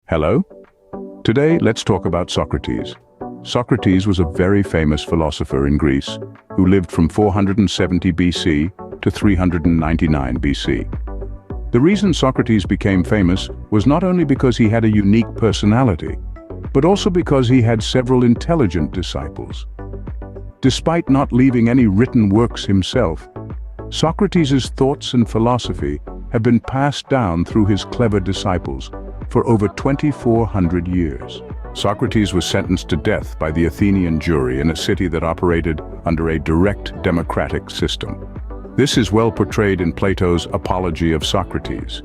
Hello? Today, let's talk about Socrates. Socrates was a very famous philosopher in Greece who lived from 470 BC to 399 BC. The reason Socrates became famous was not only because he had a unique personality, but also because he had several intelligent disciples. Despite not leaving any written works himself, Socrates' thoughts and philosophy have been passed down through his clever disciples for over 2,400 years. Socrates was sentenced to death by the Athenian jury in a city that operated under a direct democratic system. This is well portrayed in Plato's Apology of Socrates.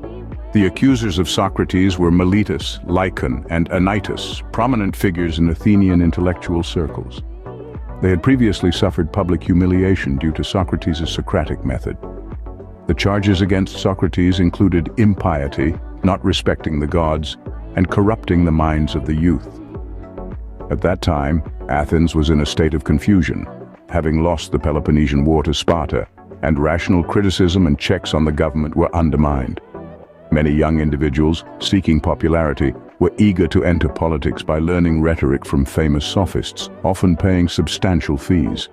The accusers of Socrates were Meletus, Lycon, and Anytus, prominent figures in Athenian intellectual circles. They had previously suffered public humiliation due to Socrates' Socratic method. The charges against Socrates included impiety, not respecting the gods, and corrupting the minds of the youth. At that time, Athens was in a state of confusion, having lost the Peloponnesian War to Sparta, and rational criticism and checks on the government were undermined. Many young individuals, seeking popularity, were eager to enter politics by learning rhetoric from famous sophists, often paying substantial fees.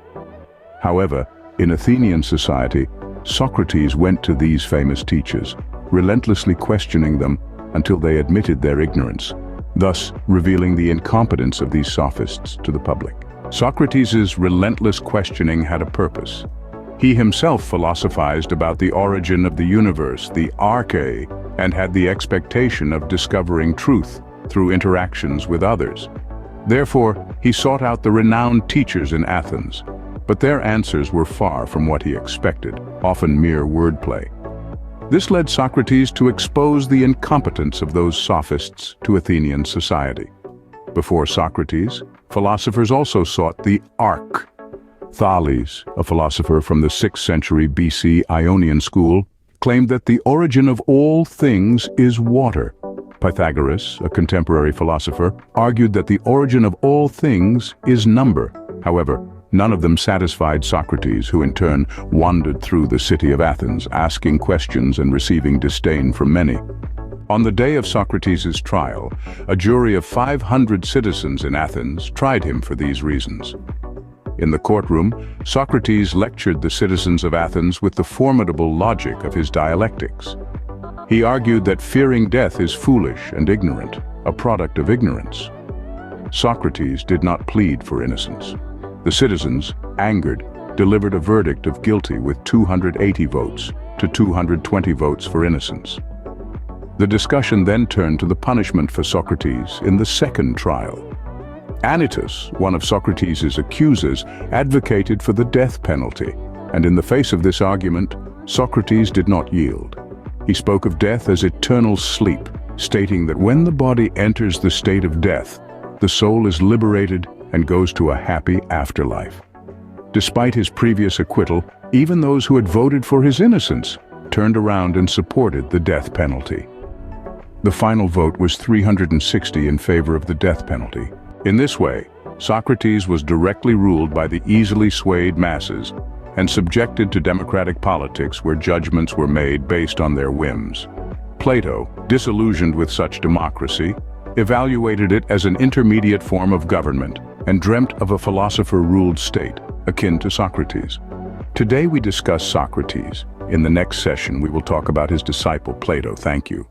However, in Athenian society, Socrates went to these famous teachers, relentlessly questioning them until they admitted their ignorance, thus revealing the incompetence of these sophists to the public. Socrates' relentless questioning had a purpose. He himself philosophized about the origin of the universe, the arche, and had the expectation of discovering truth through interactions with others. Therefore, he sought out the renowned teachers in Athens, but their answers were far from what he expected, often mere wordplay. This led Socrates to expose the incompetence of those sophists to Athenian society. Before Socrates, philosophers also sought the arche. Thales, a philosopher from the 6th century BC Ionian school, claimed that the origin of all things is water. Pythagoras, a contemporary philosopher, argued that the origin of all things is number. However, none of them satisfied Socrates, who in turn wandered through the city of Athens, asking questions and receiving disdain from many. On the day of Socrates' trial, a jury of 500 citizens in Athens tried him for these reasons. In the courtroom, Socrates lectured the citizens of Athens with the formidable logic of his dialectics. He argued that fearing death is foolish and ignorant, a product of ignorance. Socrates did not plead for innocence. The citizens, angered, delivered a verdict of guilty with 280 votes to 220 votes for innocence. The discussion then turned to the punishment for Socrates in the second trial. Anytus, one of Socrates' accusers, advocated for the death penalty, and in the face of this argument, Socrates did not yield. He spoke of death as eternal sleep, stating that when the body enters the state of death, the soul is liberated and goes to a happy afterlife. Despite his previous acquittal, even those who had voted for his innocence turned around and supported the death penalty. The final vote was 360 in favor of the death penalty. In this way, Socrates was directly ruled by the easily swayed masses and subjected to democratic politics where judgments were made based on their whims. Plato, disillusioned with such democracy, evaluated it as an intermediate form of government and dreamt of a philosopher-ruled state, akin to Socrates. Today we discuss Socrates. In the next session, we will talk about his disciple Plato. Thank you.